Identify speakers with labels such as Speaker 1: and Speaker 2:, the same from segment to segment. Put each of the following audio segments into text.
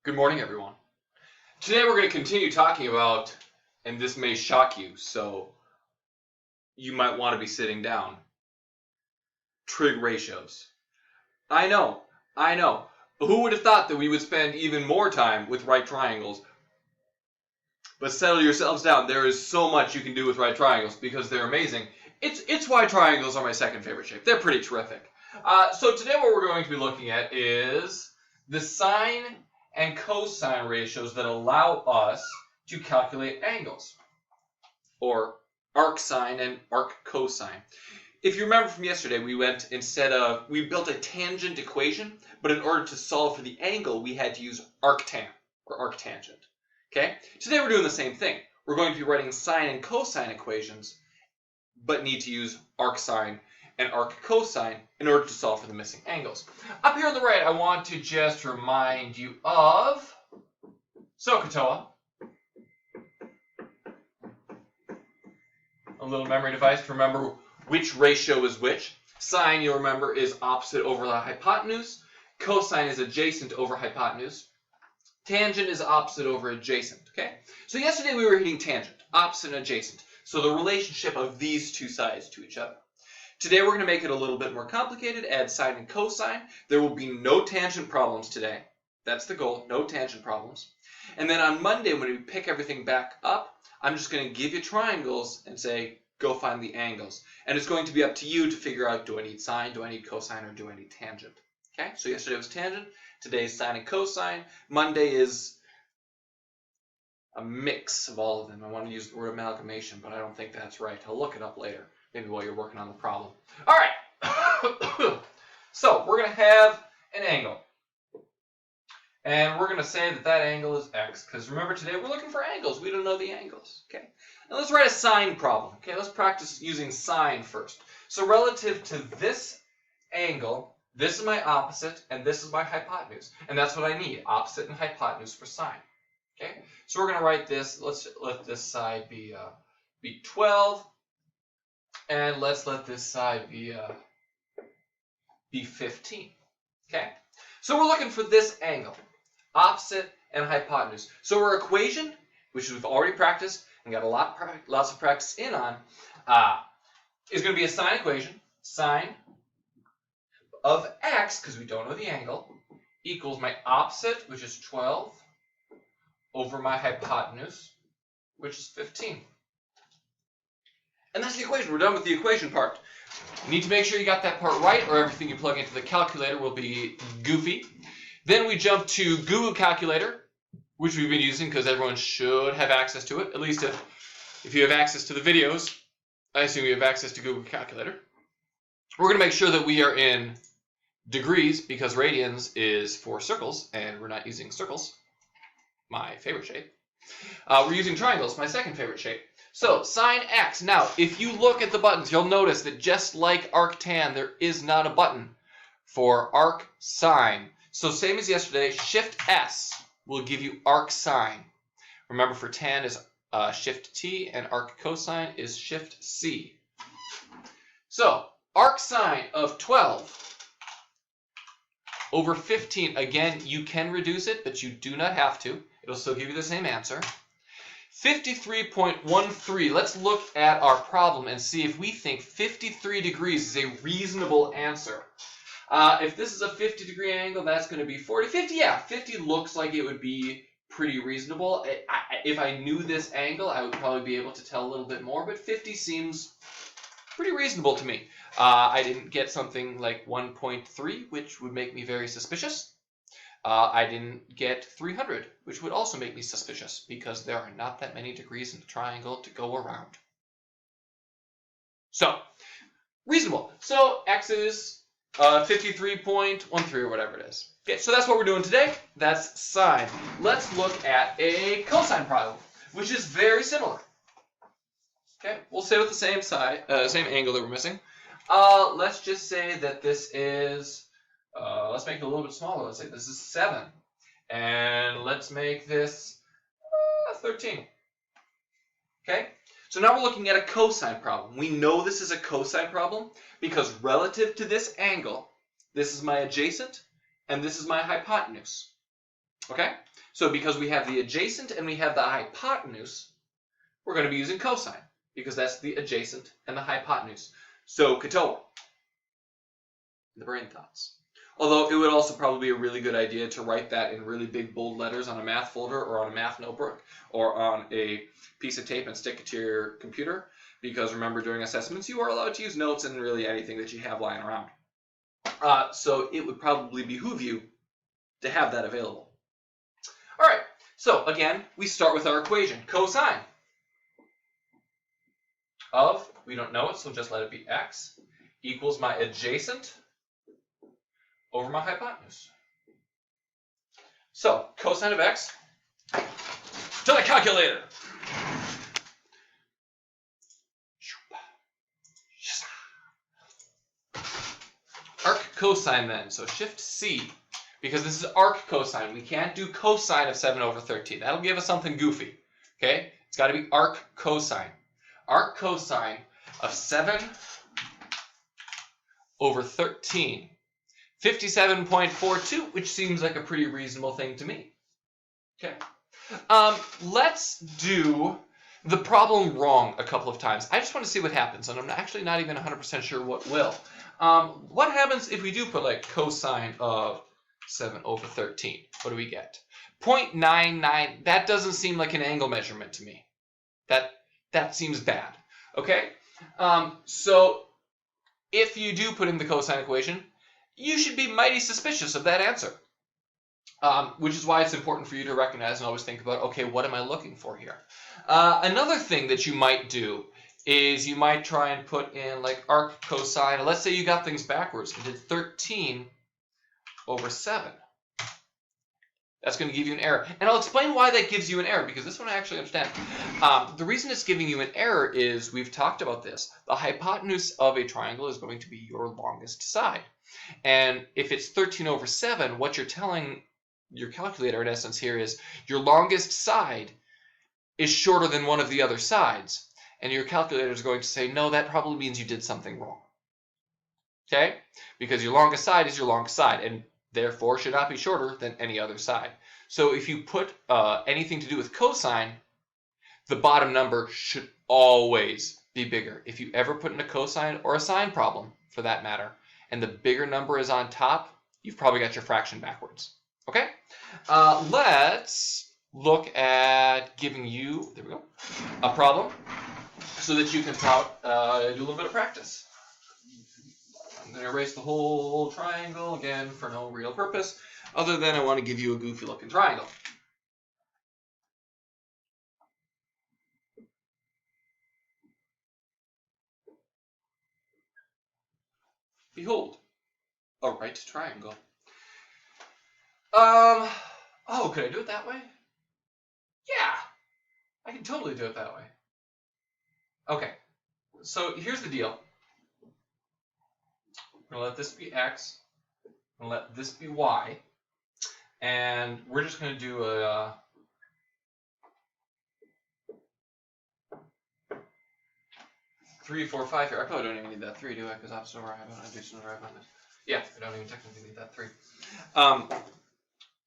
Speaker 1: Good morning, everyone. Today we're going to continue talking about, and this may shock you, so you might want to be sitting down, trig ratios. I know. Who would have thought that we would spend even more time with right triangles? But settle yourselves down. There is so much you can do with right triangles because they're amazing. It's why triangles are my second favorite shape. They're pretty terrific. So today what we're going to be looking at is the sine and cosine ratios that allow us to calculate angles, or arcsine and arccosine. If you remember from yesterday, we built a tangent equation, but in order to solve for the angle, we had to use arctan, or arctangent. Okay? Today we're doing the same thing. We're going to be writing sine and cosine equations, but need to use arcsine and arccosine in order to solve for the missing angles. Up here on the right, I want to just remind you of SOHCAHTOA, a little memory device to remember which ratio is which. Sine, you'll remember, is opposite over the hypotenuse. Cosine is adjacent over hypotenuse. Tangent is opposite over adjacent, okay? So yesterday we were hitting tangent, opposite and adjacent. So the relationship of these two sides to each other. Today we're going to make it a little bit more complicated, add sine and cosine. There will be no tangent problems today. That's the goal, no tangent problems. And then on Monday, when we pick everything back up, I'm just going to give you triangles and say, go find the angles. And it's going to be up to you to figure out, do I need sine, do I need cosine, or do I need tangent? Okay, so yesterday was tangent, today is sine and cosine. Monday is a mix of all of them. I want to use the word amalgamation, but I don't think that's right. I'll look it up later, maybe while you're working on the problem. All right, so we're going to have an angle. And we're going to say that that angle is x, because remember today we're looking for angles. We don't know the angles, okay? Now let's write a sine problem, okay? Let's practice using sine first. So relative to this angle, this is my opposite, and this is my hypotenuse. And that's what I need, opposite and hypotenuse for sine, okay? So we're going to write this, let's let this side be 12, and let's let this side be 15, okay? So we're looking for this angle, opposite and hypotenuse. So our equation, which we've already practiced and got lots of practice in on, is going to be a sine equation. Sine of x, because we don't know the angle, equals my opposite, which is 12, over my hypotenuse, which is 15. And that's the equation. We're done with the equation part. You need to make sure you got that part right, or everything you plug into the calculator will be goofy. Then we jump to Google Calculator, which we've been using because everyone should have access to it. At least if you have access to the videos, I assume you have access to Google Calculator. We're going to make sure that we are in degrees because radians is for circles, and we're not using circles, my favorite shape. We're using triangles, my second favorite shape. So sine x. Now, if you look at the buttons, you'll notice that just like arctan, there is not a button for arcsine. So same as yesterday, Shift S will give you arcsine. Remember, for tan is Shift T, and arccosine is Shift C. So arcsine of 12 over 15. Again, you can reduce it, but you do not have to. It'll still give you the same answer. 53.13. Let's look at our problem and see if we think 53 degrees is a reasonable answer. If this is a 50-degree angle, that's going to be 40. 50, yeah, 50 looks like it would be pretty reasonable. If I knew this angle, I would probably be able to tell a little bit more, but 50 seems pretty reasonable to me. I didn't get something like 1.3, which would make me very suspicious. I didn't get 300, which would also make me suspicious, because there are not that many degrees in the triangle to go around. So, reasonable. So, x is 53.13 or whatever it is. Okay, so that's what we're doing today. That's sine. Let's look at a cosine problem, which is very similar. Okay, we'll stay with the same side, same angle that we're missing. Let's just say that this is, let's make it a little bit smaller. Let's say this is 7. And let's make this 13. Okay? So now we're looking at a cosine problem. We know this is a cosine problem because relative to this angle, this is my adjacent and this is my hypotenuse. Okay? So because we have the adjacent and we have the hypotenuse, we're going to be using cosine because that's the adjacent and the hypotenuse. So katoa. The brain thoughts. Although it would also probably be a really good idea to write that in really big bold letters on a math folder or on a math notebook or on a piece of tape and stick it to your computer, because remember, during assessments you are allowed to use notes and really anything that you have lying around. So it would probably behoove you to have that available. All right, so again, we start with our equation. Cosine of, we don't know it, so just let it be x, equals my adjacent over my hypotenuse. So, cosine of x, to the calculator. Arc cosine then, so shift C, because this is arc cosine. We can't do cosine of 7 over 13. That'll give us something goofy, okay? It's got to be arc cosine. Arc cosine of 7 over 13. 57.42, which seems like a pretty reasonable thing to me. Okay. Let's do the problem wrong a couple of times. I just want to see what happens, and I'm actually not even 100% sure what will. What happens if we do put like cosine of 7 over 13? What do we get? 0.99. That doesn't seem like an angle measurement to me. That seems bad. Okay? So if you do put in the cosine equation, you should be mighty suspicious of that answer. Which is why it's important for you to recognize and always think about, okay, what am I looking for here? Another thing that you might do is you might try and put in like arc cosine. Let's say you got things backwards and did 13 over 7. That's going to give you an error. And I'll explain why that gives you an error, because this one I actually understand. The reason it's giving you an error is, we've talked about this, the hypotenuse of a triangle is going to be your longest side. And if it's 13 over 7, what you're telling your calculator in essence here is your longest side is shorter than one of the other sides. And your calculator is going to say, no, that probably means you did something wrong. Okay? Because your longest side is your longest side, and therefore should not be shorter than any other side. So if you put anything to do with cosine, the bottom number should always be bigger. If you ever put in a cosine or a sine problem, for that matter, and the bigger number is on top, you've probably got your fraction backwards. Okay? Let's look at giving you, there we go, a problem so that you can do a little bit of practice. I'm going to erase the whole triangle again for no real purpose, other than I want to give you a goofy looking triangle. Behold, a right triangle. Oh, could I do it that way? Yeah, I can totally do it that way. Okay, so here's the deal. I'm going to let this be x, I'm going to let this be y, and we're just going to do a 3, 4, 5 here. I probably don't even need that 3, do I? Because opposite over adjacent over hypotenuse. Yeah, I don't even technically need that 3.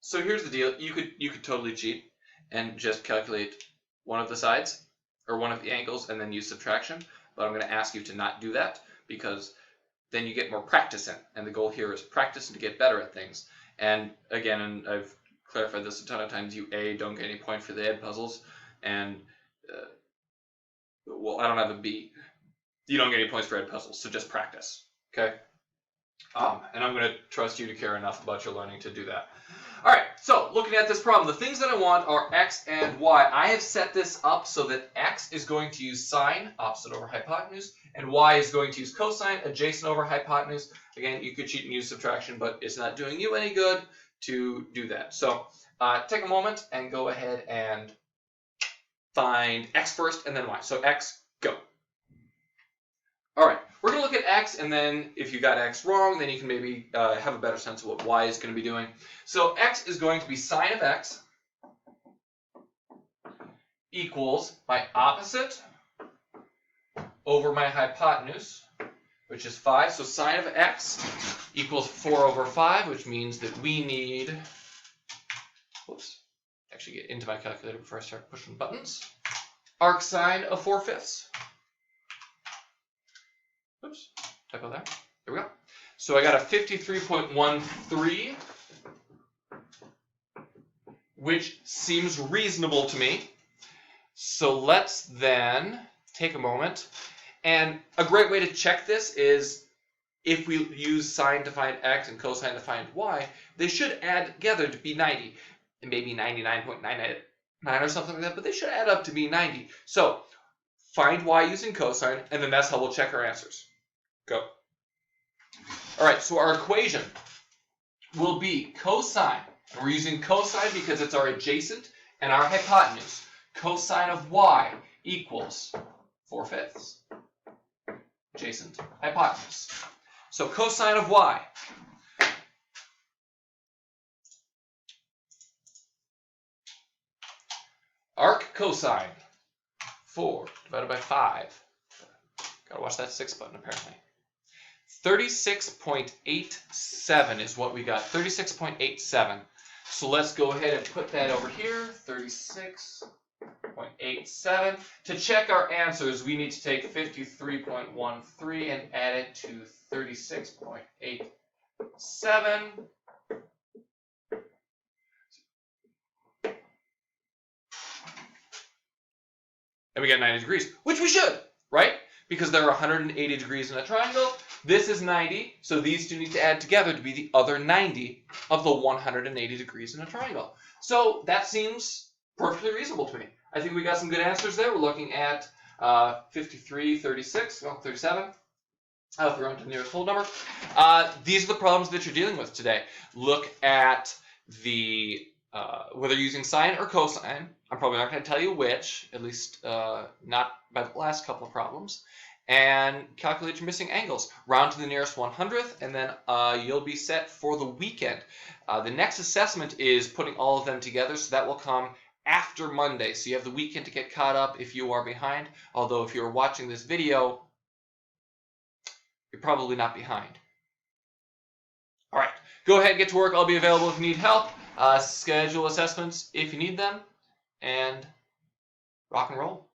Speaker 1: So here's the deal. You could totally cheat and just calculate one of the sides or one of the angles and then use subtraction. But I'm going to ask you to not do that, because then you get more practice in. And the goal here is practice and to get better at things. And again, and I've clarified this a ton of times, you don't get any point for the ed puzzles. And, well, I don't have a B. You don't get any points for ed puzzles, so just practice. Okay? And I'm going to trust you to care enough about your learning to do that. All right, so looking at this problem, the things that I want are x and y. I have set this up so that x is going to use sine, opposite over hypotenuse, and y is going to use cosine, adjacent over hypotenuse. Again, you could cheat and use subtraction, but it's not doing you any good to do that. So take a moment and go ahead and find x first and then y. So x, go. All right, we're going to look at x, and then if you got x wrong, then you can maybe have a better sense of what y is going to be doing. So x is going to be sine of x equals my opposite over my hypotenuse, which is 5. So sine of x equals 4 over 5, which means that we need whoops, actually get into my calculator before I start pushing buttons. Arcsine of 4/5. Oops, typo there. There we go. So I got a 53.13, which seems reasonable to me. So let's then take a moment. And a great way to check this is if we use sine to find x and cosine to find y, they should add together to be 90. And maybe 99.999 or something like that, but they should add up to be 90. So find y using cosine, and then that's how we'll check our answers. Go. All right, so our equation will be cosine. And we're using cosine because it's our adjacent and our hypotenuse. Cosine of y equals 4/5. Adjacent, hypotenuse. So cosine of y. Arc cosine. 4 divided by 5. Gotta watch that 6 button apparently. 36.87 is what we got. 36.87. So let's go ahead and put that over here. 36.87. To check our answers, we need to take 53.13 and add it to 36.87. And we got 90 degrees, which we should, right? Because there are 180 degrees in a triangle. This is 90, so these two need to add together to be the other 90 of the 180 degrees in a triangle. So that seems perfectly reasonable to me. I think we got some good answers there. We're looking at 53, 36, well, 37. If we're on to the nearest whole number. These are the problems that you're dealing with today. Look at the whether you're using sine or cosine. I'm probably not going to tell you which, at least not by the last couple of problems. And calculate your missing angles. Round to the nearest 100th, and then you'll be set for the weekend. The next assessment is putting all of them together, so that will come after Monday. So you have the weekend to get caught up if you are behind. Although if you're watching this video, you're probably not behind. All right, go ahead and get to work. I'll be available if you need help. Schedule assessments if you need them, and rock and roll.